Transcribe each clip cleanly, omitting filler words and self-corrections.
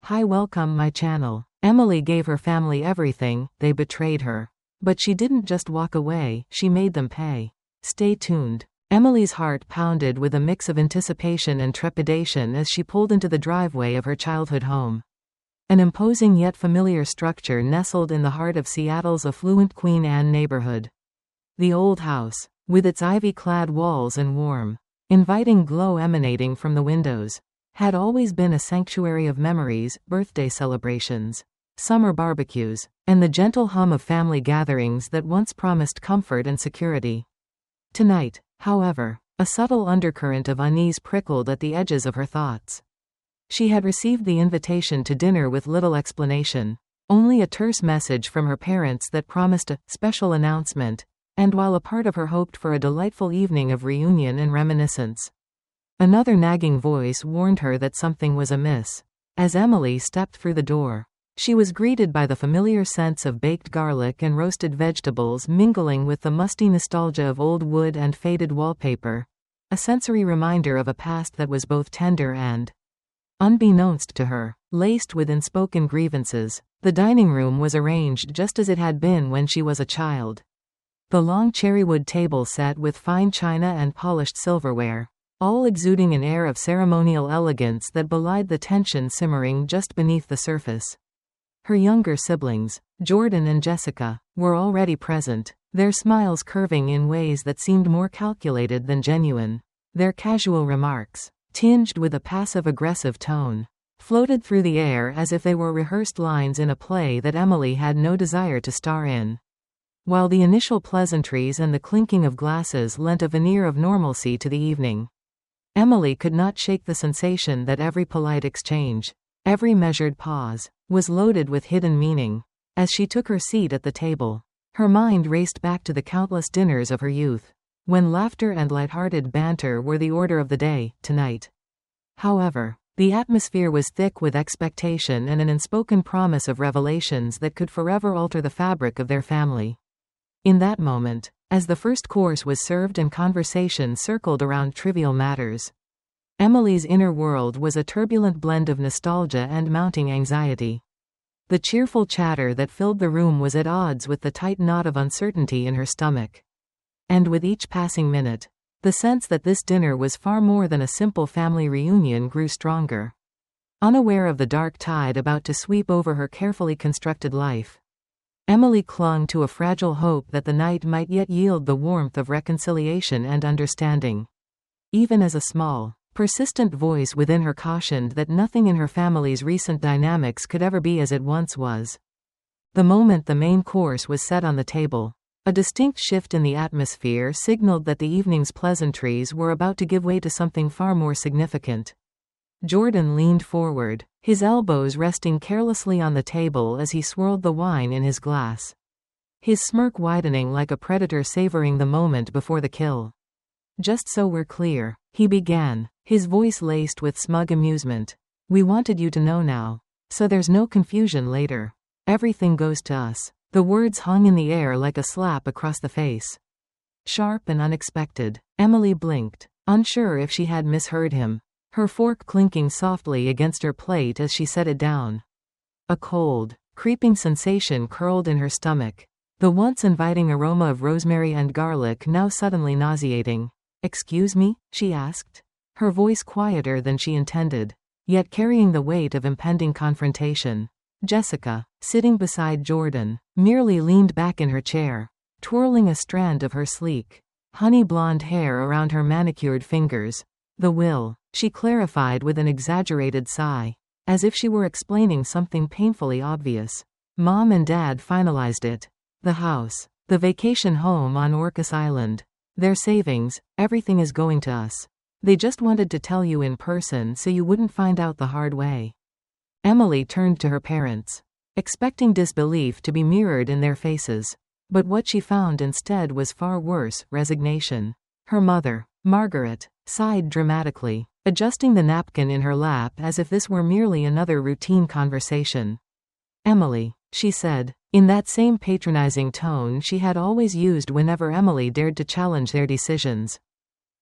Hi, welcome my channel. Emily gave her family everything, they betrayed her. But she didn't just walk away, she made them pay. Stay tuned. Emily's heart pounded with a mix of anticipation and trepidation as she pulled into the driveway of her childhood home. An imposing yet familiar structure nestled in the heart of Seattle's affluent Queen Anne neighborhood. The old house, with its ivy-clad walls and warm, inviting glow emanating from the windows, had always been a sanctuary of memories, birthday celebrations, summer barbecues, and the gentle hum of family gatherings that once promised comfort and security. Tonight, however, a subtle undercurrent of unease prickled at the edges of her thoughts. She had received the invitation to dinner with little explanation, only a terse message from her parents that promised a special announcement, and while a part of her hoped for a delightful evening of reunion and reminiscence, another nagging voice warned her that something was amiss. As Emily stepped through the door, she was greeted by the familiar scents of baked garlic and roasted vegetables mingling with the musty nostalgia of old wood and faded wallpaper, a sensory reminder of a past that was both tender and, unbeknownst to her, laced with unspoken grievances. The dining room was arranged just as it had been when she was a child. The long cherrywood table set with fine china and polished silverware, all exuding an air of ceremonial elegance that belied the tension simmering just beneath the surface. Her younger siblings, Jordan and Jessica, were already present, their smiles curving in ways that seemed more calculated than genuine. Their casual remarks, tinged with a passive-aggressive tone, floated through the air as if they were rehearsed lines in a play that Emily had no desire to star in. While the initial pleasantries and the clinking of glasses lent a veneer of normalcy to the evening, Emily could not shake the sensation that every polite exchange, every measured pause, was loaded with hidden meaning. As she took her seat at the table, her mind raced back to the countless dinners of her youth, when laughter and light-hearted banter were the order of the day. Tonight, however, the atmosphere was thick with expectation and an unspoken promise of revelations that could forever alter the fabric of their family. In that moment, as the first course was served and conversation circled around trivial matters, Emily's inner world was a turbulent blend of nostalgia and mounting anxiety. The cheerful chatter that filled the room was at odds with the tight knot of uncertainty in her stomach. And with each passing minute, the sense that this dinner was far more than a simple family reunion grew stronger. Unaware of the dark tide about to sweep over her carefully constructed life, Emily clung to a fragile hope that the night might yet yield the warmth of reconciliation and understanding. Even as a small, persistent voice within her cautioned that nothing in her family's recent dynamics could ever be as it once was. The moment the main course was set on the table, a distinct shift in the atmosphere signaled that the evening's pleasantries were about to give way to something far more significant. Jordan leaned forward, his elbows resting carelessly on the table as he swirled the wine in his glass, his smirk widening like a predator savoring the moment before the kill. "Just so we're clear," he began, his voice laced with smug amusement. "We wanted you to know now, so there's no confusion later. Everything goes to us." The words hung in the air like a slap across the face. Sharp and unexpected, Emily blinked, unsure if she had misheard him, her fork clinking softly against her plate as she set it down. A cold, creeping sensation curled in her stomach, the once inviting aroma of rosemary and garlic now suddenly nauseating. "Excuse me?" she asked, her voice quieter than she intended, yet carrying the weight of impending confrontation. Jessica, sitting beside Jordan, merely leaned back in her chair, twirling a strand of her sleek, honey-blonde hair around her manicured fingers. "The will," she clarified with an exaggerated sigh, as if she were explaining something painfully obvious. "Mom and Dad finalized it. The house, the vacation home on Orcas Island, their savings, everything is going to us. They just wanted to tell you in person so you wouldn't find out the hard way." Emily turned to her parents, expecting disbelief to be mirrored in their faces. But what she found instead was far worse: resignation. Her mother, Margaret, sighed dramatically, adjusting the napkin in her lap as if this were merely another routine conversation. "Emily," she said, in that same patronizing tone she had always used whenever Emily dared to challenge their decisions.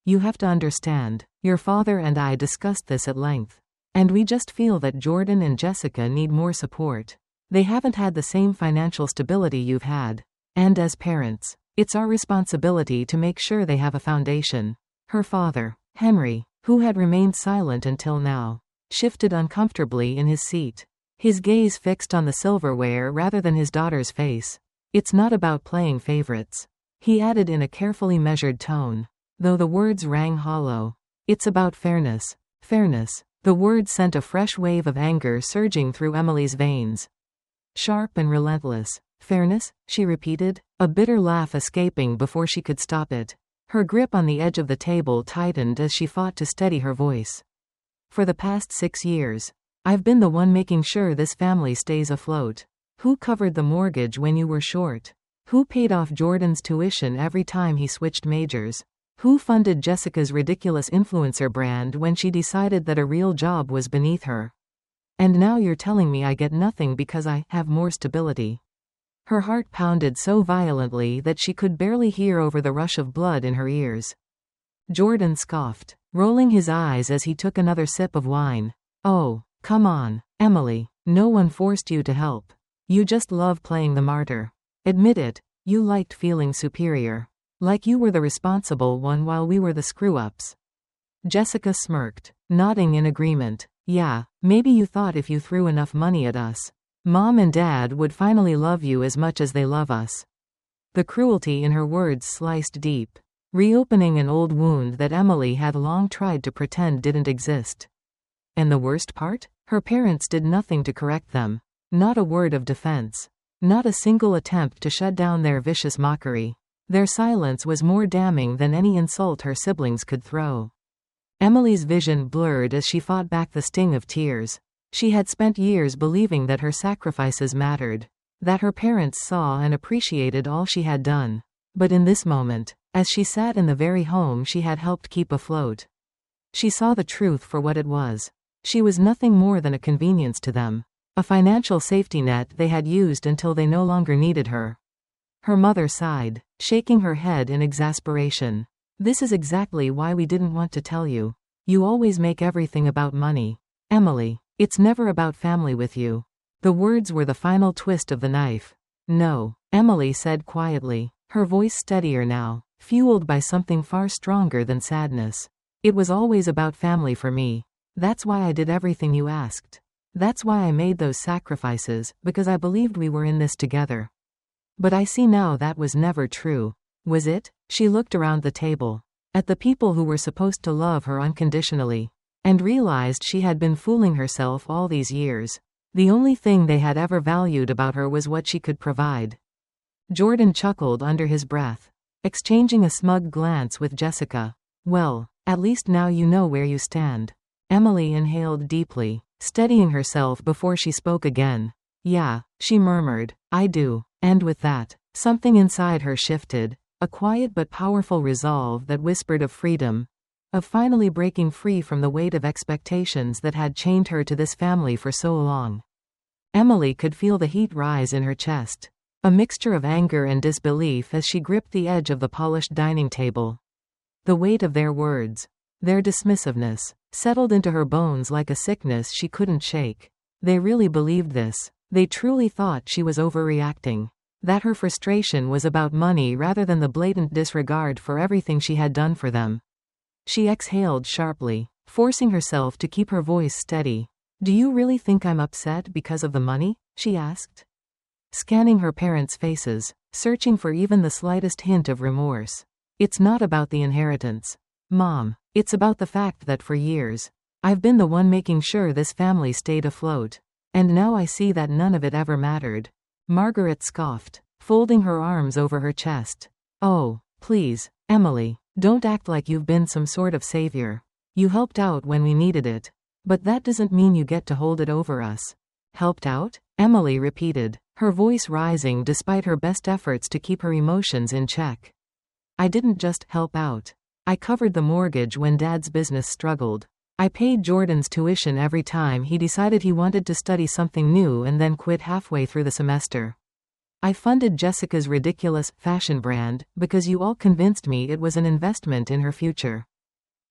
"You have to understand, your father and I discussed this at length. And we just feel that Jordan and Jessica need more support. They haven't had the same financial stability you've had. And as parents, it's our responsibility to make sure they have a foundation." Her father, Henry, who had remained silent until now, shifted uncomfortably in his seat. His gaze fixed on the silverware rather than his daughter's face. "It's not about playing favorites," he added in a carefully measured tone, though the words rang hollow. "It's about fairness." Fairness. The word sent a fresh wave of anger surging through Emily's veins. Sharp and relentless. "Fairness?" she repeated, a bitter laugh escaping before she could stop it. Her grip on the edge of the table tightened as she fought to steady her voice. "For the past 6 years, I've been the one making sure this family stays afloat. Who covered the mortgage when you were short? Who paid off Jordan's tuition every time he switched majors? Who funded Jessica's ridiculous influencer brand when she decided that a real job was beneath her? And now you're telling me I get nothing because I have more stability." Her heart pounded so violently that she could barely hear over the rush of blood in her ears. Jordan scoffed, rolling his eyes as he took another sip of wine. "Oh, come on, Emily. No one forced you to help. You just love playing the martyr. Admit it, you liked feeling superior. Like you were the responsible one while we were the screw-ups." Jessica smirked, nodding in agreement. "Yeah, maybe you thought if you threw enough money at us, Mom and Dad would finally love you as much as they love us." The cruelty in her words sliced deep, reopening an old wound that Emily had long tried to pretend didn't exist. And the worst part? Her parents did nothing to correct them. Not a word of defense. Not a single attempt to shut down their vicious mockery. Their silence was more damning than any insult her siblings could throw. Emily's vision blurred as she fought back the sting of tears. She had spent years believing that her sacrifices mattered, that her parents saw and appreciated all she had done. But in this moment, as she sat in the very home she had helped keep afloat, she saw the truth for what it was. She was nothing more than a convenience to them, a financial safety net they had used until they no longer needed her. Her mother sighed, shaking her head in exasperation. "This is exactly why we didn't want to tell you. You always make everything about money. Emily, it's never about family with you." The words were the final twist of the knife. "No," Emily said quietly, her voice steadier now, fueled by something far stronger than sadness. "It was always about family for me. That's why I did everything you asked. That's why I made those sacrifices, because I believed we were in this together. But I see now that was never true." Was it? She looked around the table, at the people who were supposed to love her unconditionally, and realized she had been fooling herself all these years. The only thing they had ever valued about her was what she could provide. Jordan chuckled under his breath, exchanging a smug glance with Jessica. "Well, at least now you know where you stand." Emily inhaled deeply, steadying herself before she spoke again. "Yeah," she murmured, "I do." And with that, something inside her shifted, a quiet but powerful resolve that whispered of freedom, of finally breaking free from the weight of expectations that had chained her to this family for so long. Emily could feel the heat rise in her chest, a mixture of anger and disbelief as she gripped the edge of the polished dining table. The weight of their words, their dismissiveness, settled into her bones like a sickness she couldn't shake. They really believed this. They truly thought she was overreacting, that her frustration was about money rather than the blatant disregard for everything she had done for them. She exhaled sharply, forcing herself to keep her voice steady. "Do you really think I'm upset because of the money?" she asked, scanning her parents' faces, searching for even the slightest hint of remorse. "It's not about the inheritance, Mom. It's about the fact that for years, I've been the one making sure this family stayed afloat. And now I see that none of it ever mattered." Margaret scoffed, folding her arms over her chest. "Oh, please, Emily, don't act like you've been some sort of savior. You helped out when we needed it. But that doesn't mean you get to hold it over us." "Helped out?" Emily repeated, her voice rising despite her best efforts to keep her emotions in check. "I didn't just help out. I covered the mortgage when Dad's business struggled. I paid Jordan's tuition every time he decided he wanted to study something new and then quit halfway through the semester. I funded Jessica's ridiculous fashion brand because you all convinced me it was an investment in her future."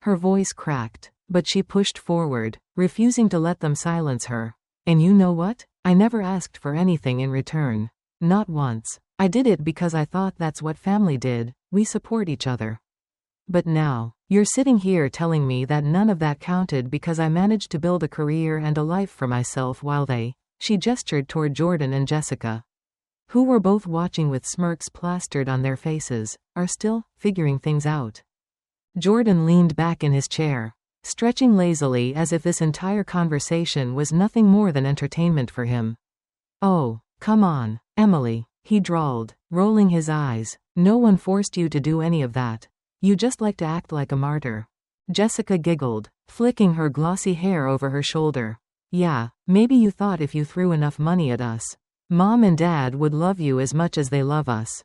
Her voice cracked, But she pushed forward, refusing to let them silence her. And you know what? I never asked for anything in return. Not once. I did it because I thought that's what family did, we support each other. But now, you're sitting here telling me that none of that counted because I managed to build a career and a life for myself while she gestured toward Jordan and Jessica, who were both watching with smirks plastered on their faces, are still figuring things out. Jordan leaned back in his chair, stretching lazily as if this entire conversation was nothing more than entertainment for him. Oh, come on, Emily, he drawled, rolling his eyes. No one forced you to do any of that. You just like to act like a martyr. Jessica giggled, flicking her glossy hair over her shoulder. Yeah, maybe you thought if you threw enough money at us, Mom and Dad would love you as much as they love us.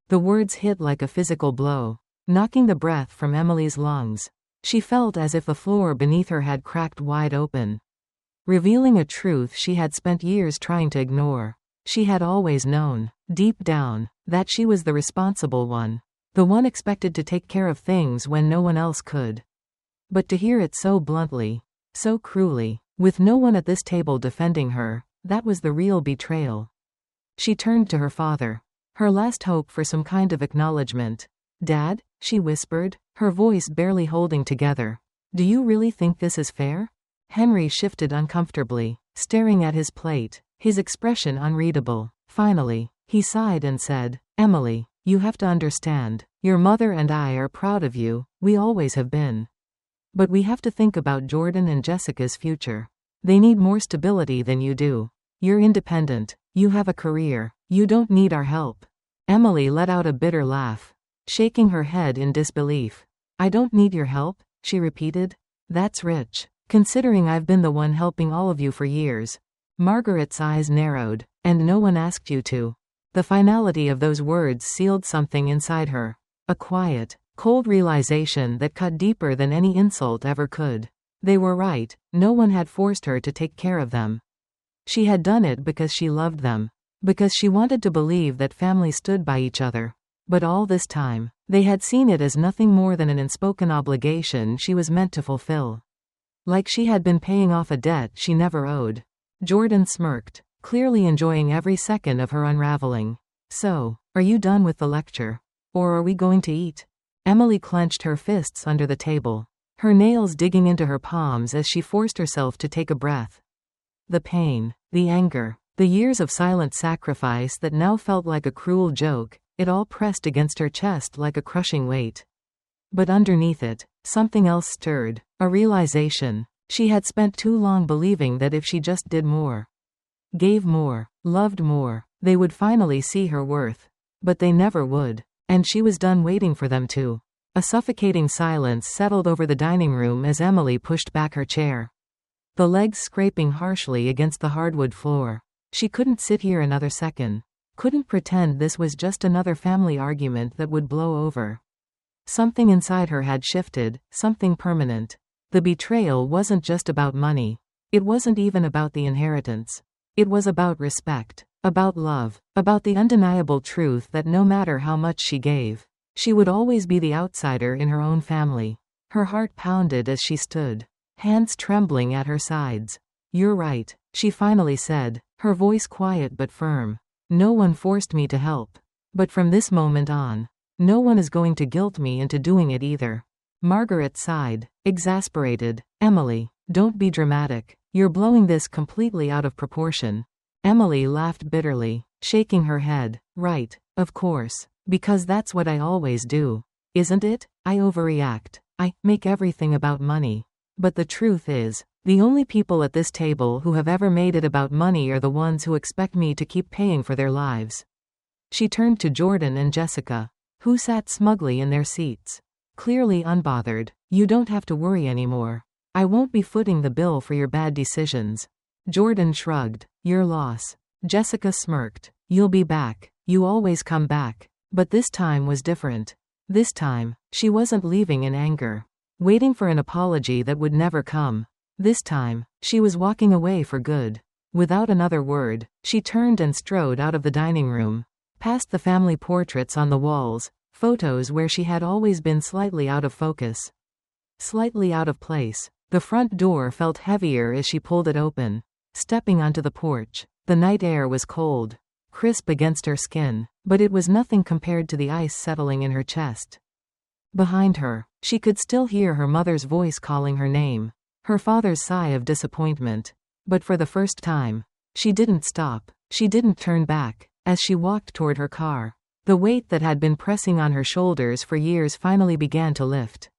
The words hit like a physical blow, knocking the breath from Emily's lungs. She felt as if the floor beneath her had cracked wide open, revealing a truth she had spent years trying to ignore. She had always known, deep down, that she was the responsible one, the one expected to take care of things when no one else could. But to hear it so bluntly, so cruelly, with no one at this table defending her, that was the real betrayal. She turned to her father, her last hope for some kind of acknowledgement. Dad, she whispered, her voice barely holding together. Do you really think this is fair? Henry shifted uncomfortably, staring at his plate, his expression unreadable. Finally, he sighed and said, Emily, you have to understand. Your mother and I are proud of you, we always have been. But we have to think about Jordan and Jessica's future. They need more stability than you do. You're independent. You have a career. You don't need our help. Emily let out a bitter laugh, shaking her head in disbelief. I don't need your help, she repeated. That's rich, considering I've been the one helping all of you for years. Margaret's eyes narrowed. And no one asked you to. The finality of those words sealed something inside her. A quiet, cold realization that cut deeper than any insult ever could. They were right, no one had forced her to take care of them. She had done it because she loved them. Because she wanted to believe that family stood by each other. But all this time, they had seen it as nothing more than an unspoken obligation she was meant to fulfill. Like she had been paying off a debt she never owed. Jordan smirked, clearly enjoying every second of her unraveling. So, are you done with the lecture? Or are we going to eat? Emily clenched her fists under the table, her nails digging into her palms as she forced herself to take a breath. The pain, the anger, the years of silent sacrifice that now felt like a cruel joke, it all pressed against her chest like a crushing weight. But underneath it, something else stirred, a realization. She had spent too long believing that if she just did more, gave more, loved more, they would finally see her worth. But they never would. And she was done waiting for them to. A suffocating silence settled over the dining room as Emily pushed back her chair, the legs scraping harshly against the hardwood floor. She couldn't sit here another second. Couldn't pretend this was just another family argument that would blow over. Something inside her had shifted, something permanent. The betrayal wasn't just about money. It wasn't even about the inheritance. It was about respect, about love, about the undeniable truth that no matter how much she gave, she would always be the outsider in her own family. Her heart pounded as she stood, hands trembling at her sides. You're right, she finally said, her voice quiet but firm. No one forced me to help. But from this moment on, no one is going to guilt me into doing it either. Margaret sighed, exasperated. Emily, don't be dramatic. You're blowing this completely out of proportion. Emily laughed bitterly, shaking her head. Right, of course. Because that's what I always do. Isn't it? I overreact. I make everything about money. But the truth is, the only people at this table who have ever made it about money are the ones who expect me to keep paying for their lives. She turned to Jordan and Jessica, who sat smugly in their seats, clearly unbothered. You don't have to worry anymore. I won't be footing the bill for your bad decisions. Jordan shrugged. Your loss. Jessica smirked. You'll be back. You always come back. But this time was different. This time, she wasn't leaving in anger, waiting for an apology that would never come. This time, she was walking away for good. Without another word, she turned and strode out of the dining room, past the family portraits on the walls, photos where she had always been slightly out of focus. slightly out of place. The front door felt heavier as she pulled it open. Stepping onto the porch, the night air was cold, crisp against her skin, but it was nothing compared to the ice settling in her chest. Behind her, she could still hear her mother's voice calling her name, her father's sigh of disappointment. But for the first time, she didn't stop, she didn't turn back. As she walked toward her car, the weight that had been pressing on her shoulders for years finally began to lift.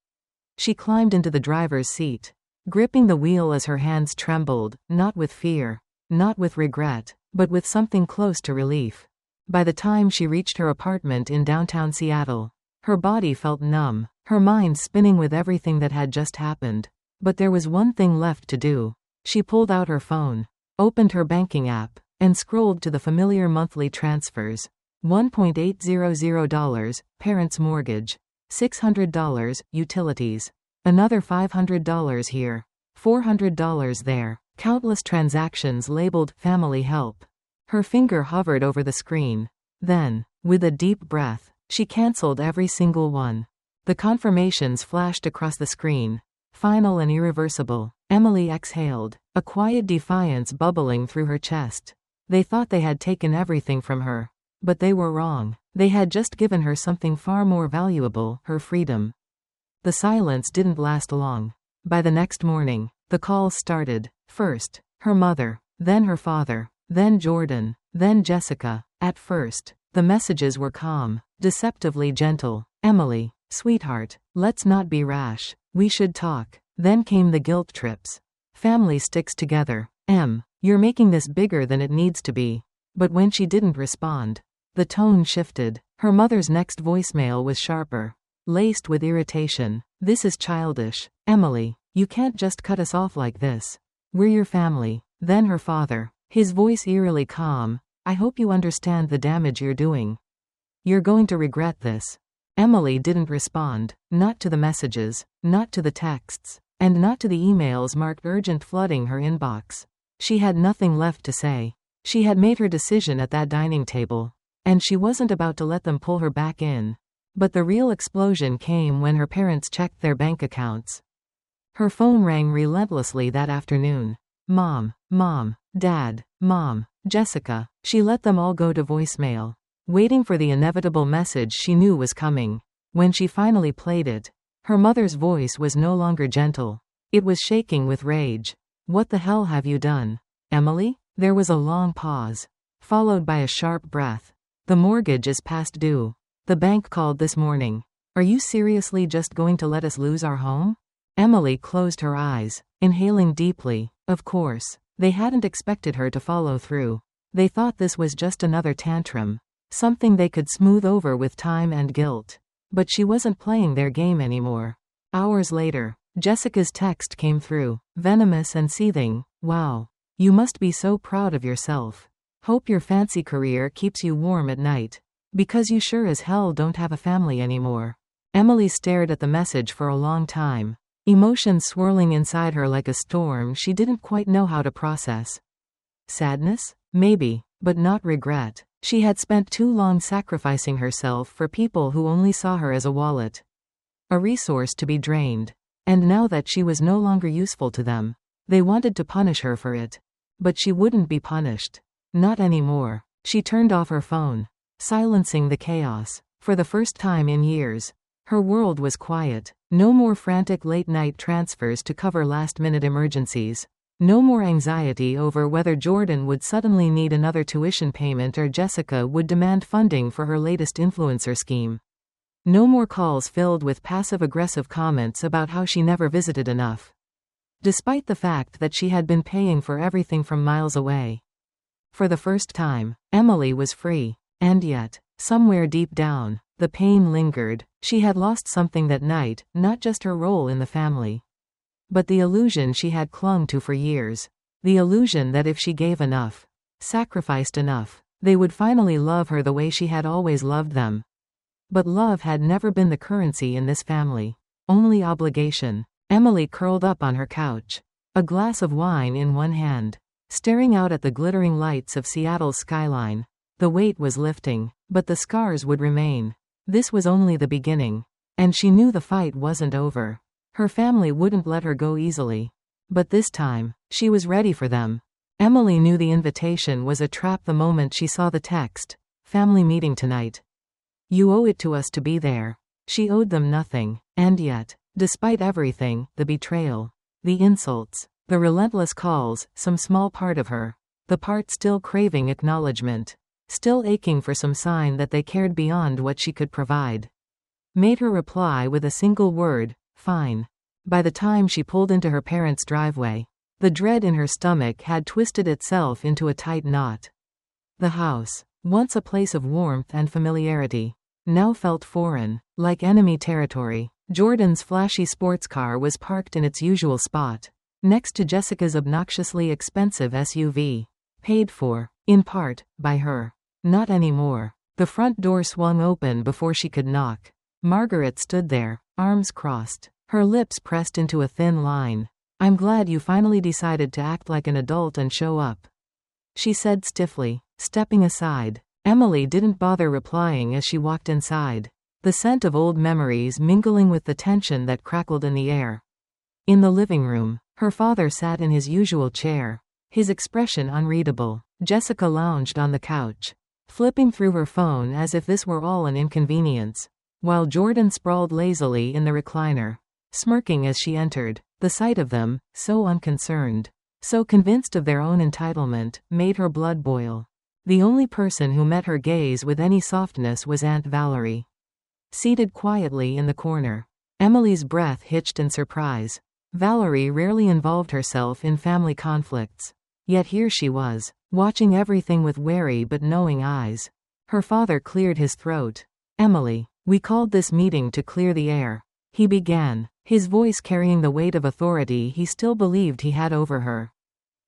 She climbed into the driver's seat, gripping the wheel as her hands trembled, not with fear, not with regret, but with something close to relief. By the time she reached her apartment in downtown Seattle, her body felt numb, her mind spinning with everything that had just happened. But there was one thing left to do. She pulled out her phone, opened her banking app, and scrolled to the familiar monthly transfers. $1,800, parents' mortgage. $600, utilities. Another $500 here. $400 there. Countless transactions labeled family help. Her finger hovered over the screen. Then, with a deep breath, she canceled every single one. The confirmations flashed across the screen. Final and irreversible. Emily exhaled, a quiet defiance bubbling through her chest. They thought they had taken everything from her. But they were wrong. They had just given her something far more valuable, her freedom. The silence didn't last long. By the next morning, the calls started. First, her mother, then her father, then Jordan, then Jessica. At first, the messages were calm, deceptively gentle. Emily, sweetheart, let's not be rash. We should talk. Then came the guilt trips. Family sticks together. You're making this bigger than it needs to be. But when she didn't respond, the tone shifted. Her mother's next voicemail was sharper, laced with irritation. This is childish. Emily, you can't just cut us off like this. We're your family. Then her father, his voice eerily calm. I hope you understand the damage you're doing. You're going to regret this. Emily didn't respond, not to the messages, not to the texts, and not to the emails marked urgent flooding her inbox. She had nothing left to say. She had made her decision at that dining table, and she wasn't about to let them pull her back in. But the real explosion came when her parents checked their bank accounts. Her phone rang relentlessly that afternoon. Mom, Dad, Mom, Jessica. She let them all go to voicemail, waiting for the inevitable message she knew was coming. When she finally played it, her mother's voice was no longer gentle. It was shaking with rage. What the hell have you done, Emily? There was a long pause, followed by a sharp breath. The mortgage is past due. The bank called this morning. Are you seriously just going to let us lose our home? Emily closed her eyes, inhaling deeply. Of course, they hadn't expected her to follow through. They thought this was just another tantrum, something they could smooth over with time and guilt. But she wasn't playing their game anymore. Hours later, Jessica's text came through, venomous and seething. Wow. You must be so proud of yourself. Hope your fancy career keeps you warm at night. Because you sure as hell don't have a family anymore. Emily stared at the message for a long time, emotions swirling inside her like a storm she didn't quite know how to process. Sadness? Maybe, but not regret. She had spent too long sacrificing herself for people who only saw her as a wallet, a resource to be drained. And now that she was no longer useful to them, they wanted to punish her for it. But she wouldn't be punished. Not anymore. She turned off her phone, silencing the chaos. For the first time in years, her world was quiet. No more frantic late-night transfers to cover last-minute emergencies. No more anxiety over whether Jordan would suddenly need another tuition payment or Jessica would demand funding for her latest influencer scheme. No more calls filled with passive-aggressive comments about how she never visited enough, despite the fact that she had been paying for everything from miles away. For the first time, Emily was free. And yet, somewhere deep down, the pain lingered. She had lost something that night, not just her role in the family, but the illusion she had clung to for years. The illusion that if she gave enough, sacrificed enough, they would finally love her the way she had always loved them. But love had never been the currency in this family. Only obligation. Emily curled up on her couch, a glass of wine in one hand, staring out at the glittering lights of Seattle's skyline. The weight was lifting, but the scars would remain. This was only the beginning. And she knew the fight wasn't over. Her family wouldn't let her go easily. But this time, she was ready for them. Emily knew the invitation was a trap the moment she saw the text. Family meeting tonight. You owe it to us to be there. She owed them nothing. And yet, despite everything, the betrayal, the insults, the relentless calls, some small part of her, the part still craving acknowledgement, still aching for some sign that they cared beyond what she could provide, made her reply with a single word, fine. By the time she pulled into her parents' driveway, the dread in her stomach had twisted itself into a tight knot. The house, once a place of warmth and familiarity, now felt foreign, like enemy territory. Jordan's flashy sports car was parked in its usual spot, next to Jessica's obnoxiously expensive SUV. Paid for, in part, by her. Not anymore. The front door swung open before she could knock. Margaret stood there, arms crossed, her lips pressed into a thin line. I'm glad you finally decided to act like an adult and show up, she said stiffly, stepping aside. Emily didn't bother replying as she walked inside, the scent of old memories mingling with the tension that crackled in the air. In the living room, her father sat in his usual chair, his expression unreadable. Jessica lounged on the couch, flipping through her phone as if this were all an inconvenience, while Jordan sprawled lazily in the recliner, smirking as she entered. The sight of them, so unconcerned, so convinced of their own entitlement, made her blood boil. The only person who met her gaze with any softness was Aunt Valerie, seated quietly in the corner. Emily's breath hitched in surprise. Valerie rarely involved herself in family conflicts. Yet here she was, watching everything with wary but knowing eyes. Her father cleared his throat. Emily, we called this meeting to clear the air, he began, his voice carrying the weight of authority he still believed he had over her.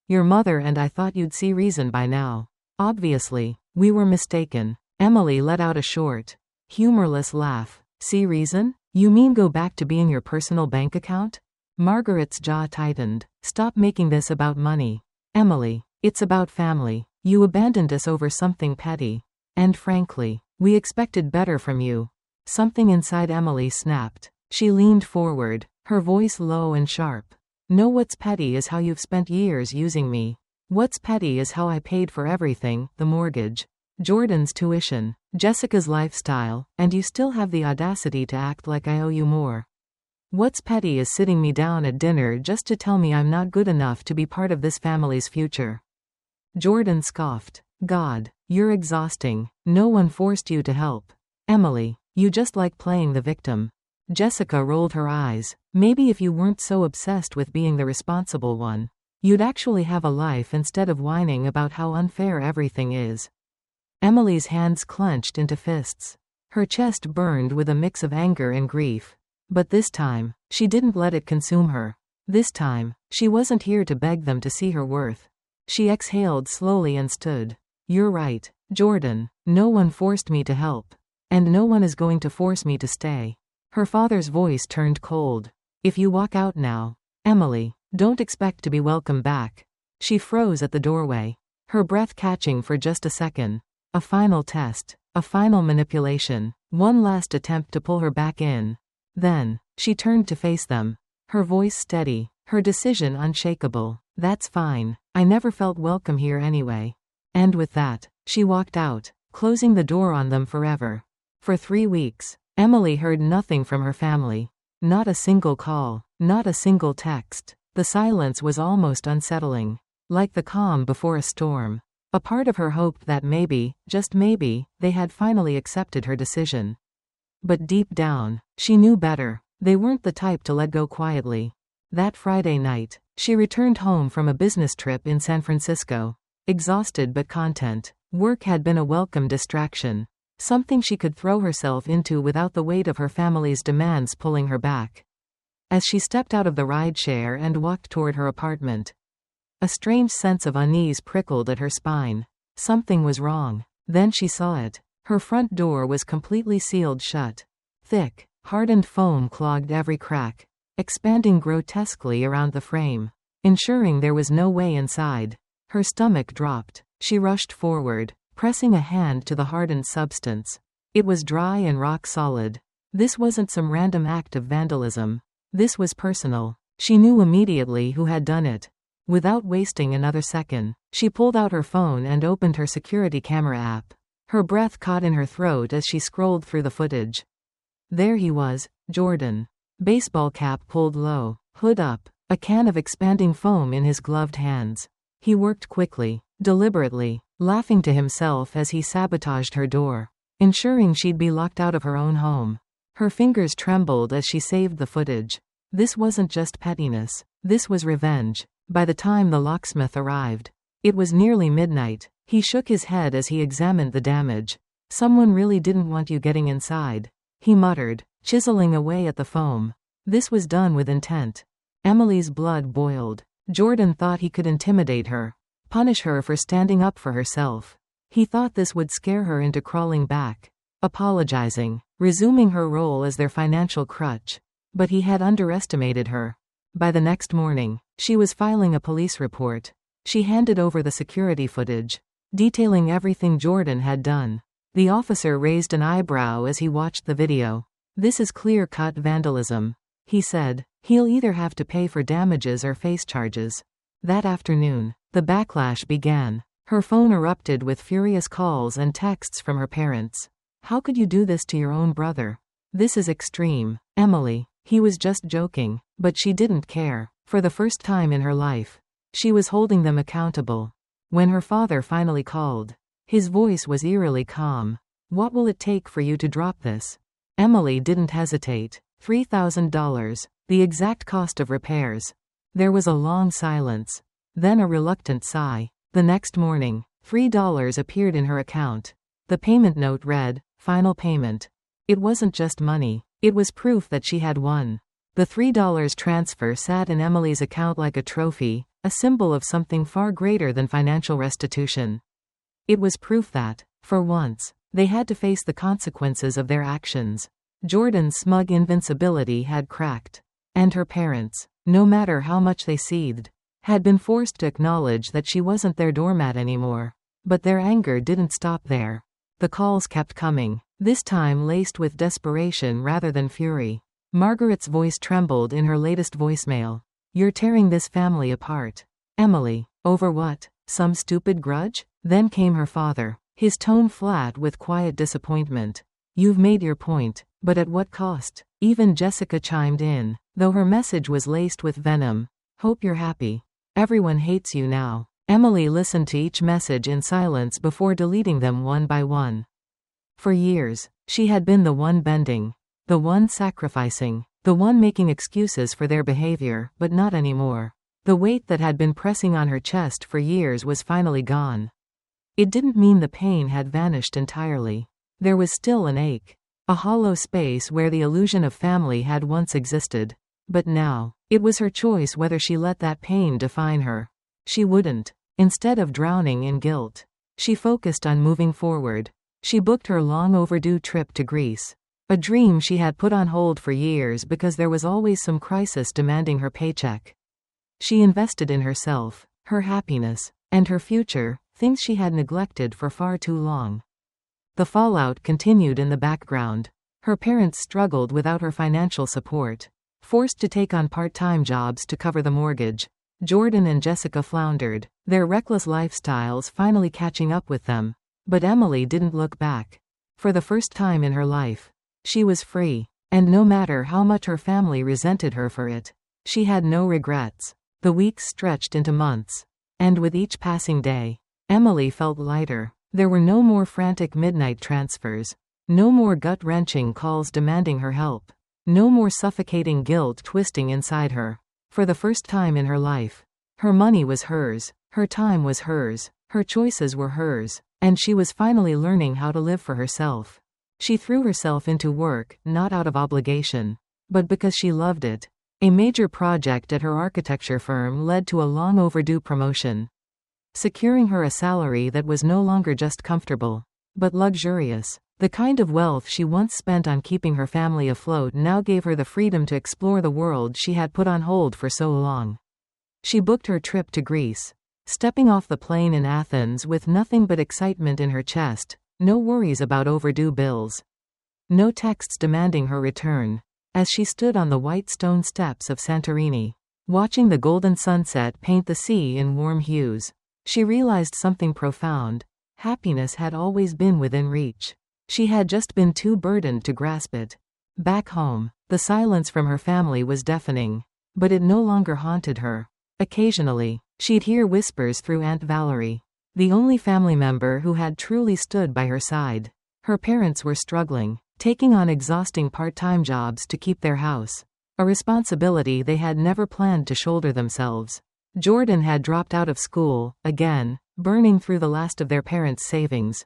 Your mother and I thought you'd see reason by now. Obviously, we were mistaken. Emily let out a short, humorless laugh. See reason? You mean go back to being your personal bank account? Margaret's jaw tightened. Stop making this about money. Emily, it's about family. You abandoned us over something petty. And frankly, we expected better from you. Something inside Emily snapped. She leaned forward, her voice low and sharp. No, what's petty is how you've spent years using me. What's petty is how I paid for everything, the mortgage, Jordan's tuition, Jessica's lifestyle, and you still have the audacity to act like I owe you more. What's petty is sitting me down at dinner just to tell me I'm not good enough to be part of this family's future. Jordan scoffed. God, you're exhausting. No one forced you to help. Emily, you just like playing the victim. Jessica rolled her eyes. Maybe if you weren't so obsessed with being the responsible one, you'd actually have a life instead of whining about how unfair everything is. Emily's hands clenched into fists. Her chest burned with a mix of anger and grief. But this time, she didn't let it consume her. This time, she wasn't here to beg them to see her worth. She exhaled slowly and stood. You're right, Jordan. No one forced me to help. And no one is going to force me to stay. Her father's voice turned cold. If you walk out now, Emily, don't expect to be welcome back. She froze at the doorway, her breath catching for just a second. A final test, a final manipulation, one last attempt to pull her back in. Then, she turned to face them, her voice steady, her decision unshakable. That's fine. I never felt welcome here anyway. And with that, she walked out, closing the door on them forever. For 3 weeks, Emily heard nothing from her family. Not a single call, not a single text. The silence was almost unsettling, like the calm before a storm. A part of her hoped that maybe, just maybe, they had finally accepted her decision. But deep down, she knew better. They weren't the type to let go quietly. That Friday night, she returned home from a business trip in San Francisco, exhausted but content. Work had been a welcome distraction, something she could throw herself into without the weight of her family's demands pulling her back. As she stepped out of the rideshare and walked toward her apartment, a strange sense of unease prickled at her spine. Something was wrong. Then she saw it. Her front door was completely sealed shut. Thick, hardened foam clogged every crack, expanding grotesquely around the frame, ensuring there was no way inside. Her stomach dropped. She rushed forward, pressing a hand to the hardened substance. It was dry and rock solid. This wasn't some random act of vandalism. This was personal. She knew immediately who had done it. Without wasting another second, she pulled out her phone and opened her security camera app. Her breath caught in her throat as she scrolled through the footage. There he was, Jordan. Baseball cap pulled low, hood up, a can of expanding foam in his gloved hands. He worked quickly, deliberately, laughing to himself as he sabotaged her door, ensuring she'd be locked out of her own home. Her fingers trembled as she saved the footage. This wasn't just pettiness. This was revenge. By the time the locksmith arrived, it was nearly midnight. He shook his head as he examined the damage. Someone really didn't want you getting inside, he muttered, chiseling away at the foam. This was done with intent. Emily's blood boiled. Jordan thought he could intimidate her, punish her for standing up for herself. He thought this would scare her into crawling back, apologizing, resuming her role as their financial crutch. But he had underestimated her. By the next morning, she was filing a police report. She handed over the security footage, detailing everything Jordan had done. The officer raised an eyebrow as he watched the video. This is clear-cut vandalism, he said. He'll either have to pay for damages or face charges. That afternoon, the backlash began. Her phone erupted with furious calls and texts from her parents. How could you do this to your own brother? This is extreme, Emily. He was just joking, but she didn't care. For the first time in her life, she was holding them accountable. When her father finally called, his voice was eerily calm. What will it take for you to drop this? Emily didn't hesitate. $3,000, the exact cost of repairs. There was a long silence, then a reluctant sigh. The next morning, $3 appeared in her account. The payment note read, "Final payment." It wasn't just money. It was proof that she had won. The $3 transfer sat in Emily's account like a trophy, a symbol of something far greater than financial restitution. It was proof that, for once, they had to face the consequences of their actions. Jordan's smug invincibility had cracked. And her parents, no matter how much they seethed, had been forced to acknowledge that she wasn't their doormat anymore. But their anger didn't stop there. The calls kept coming, this time laced with desperation rather than fury. Margaret's voice trembled in her latest voicemail. You're tearing this family apart. Emily, over what? Some stupid grudge? Then came her father, his tone flat with quiet disappointment. You've made your point, but at what cost? Even Jessica chimed in, though her message was laced with venom. Hope you're happy. Everyone hates you now. Emily listened to each message in silence before deleting them one by one. For years, she had been the one bending, the one sacrificing, the one making excuses for their behavior, but not anymore. The weight that had been pressing on her chest for years was finally gone. It didn't mean the pain had vanished entirely. There was still an ache, a hollow space where the illusion of family had once existed. But now, it was her choice whether she let that pain define her. She wouldn't. Instead of drowning in guilt, she focused on moving forward. She booked her long-overdue trip to Greece, a dream she had put on hold for years because there was always some crisis demanding her paycheck. She invested in herself, her happiness, and her future, things she had neglected for far too long. The fallout continued in the background. Her parents struggled without her financial support, forced to take on part-time jobs to cover the mortgage. Jordan and Jessica floundered, their reckless lifestyles finally catching up with them. But Emily didn't look back. For the first time in her life, she was free, and no matter how much her family resented her for it, she had no regrets. The weeks stretched into months, and with each passing day, Emily felt lighter. There were no more frantic midnight transfers, no more gut-wrenching calls demanding her help, no more suffocating guilt twisting inside her. For the first time in her life, her money was hers, her time was hers, her choices were hers, and she was finally learning how to live for herself. She threw herself into work, not out of obligation, but because she loved it. A major project at her architecture firm led to a long-overdue promotion, securing her a salary that was no longer just comfortable, but luxurious. The kind of wealth she once spent on keeping her family afloat now gave her the freedom to explore the world she had put on hold for so long. She booked her trip to Greece, stepping off the plane in Athens with nothing but excitement in her chest, no worries about overdue bills, no texts demanding her return. as she stood on the white stone steps of Santorini, watching the golden sunset paint the sea in warm hues. She realized something profound. Happiness had always been within reach. She had just been too burdened to grasp it. Back home, the silence from her family was deafening, but it no longer haunted her. Occasionally, she'd hear whispers through Aunt Valerie, the only family member who had truly stood by her side. Her parents were struggling, taking on exhausting part-time jobs to keep their house, a responsibility they had never planned to shoulder themselves. Jordan had dropped out of school, again, burning through the last of their parents' savings.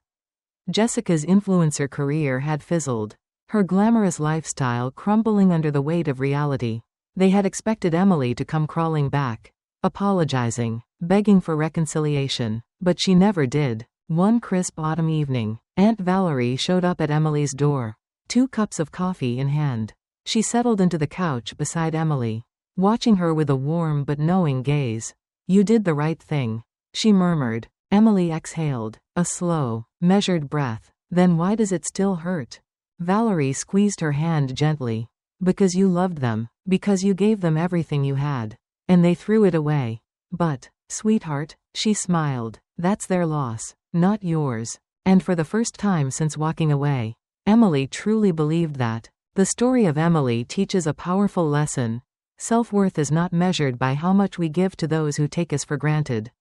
Jessica's influencer career had fizzled, her glamorous lifestyle crumbling under the weight of reality. They had expected Emily to come crawling back, apologizing, begging for reconciliation, but she never did. One crisp autumn evening, Aunt Valerie showed up at Emily's door, 2 cups of coffee in hand. She settled into the couch beside Emily, watching her with a warm but knowing gaze. "You did the right thing," she murmured. Emily exhaled, a slow, measured breath. "Then why does it still hurt?" Valerie squeezed her hand gently. "Because you loved them, because you gave them everything you had, and they threw it away." "But, sweetheart," she smiled, "that's their loss, not yours." And for the first time since walking away, Emily truly believed that. The story of Emily teaches a powerful lesson. Self-worth is not measured by how much we give to those who take us for granted.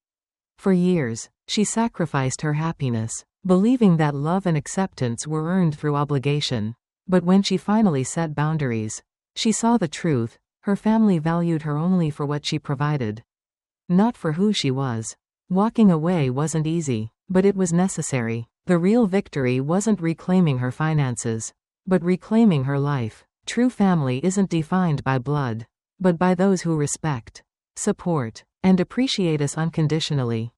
For years, she sacrificed her happiness, believing that love and acceptance were earned through obligation. But when she finally set boundaries, she saw the truth. Her family valued her only for what she provided, not for who she was. Walking away wasn't easy, but it was necessary. The real victory wasn't reclaiming her finances, but reclaiming her life. True family isn't defined by blood, but by those who respect, support, and appreciate us unconditionally.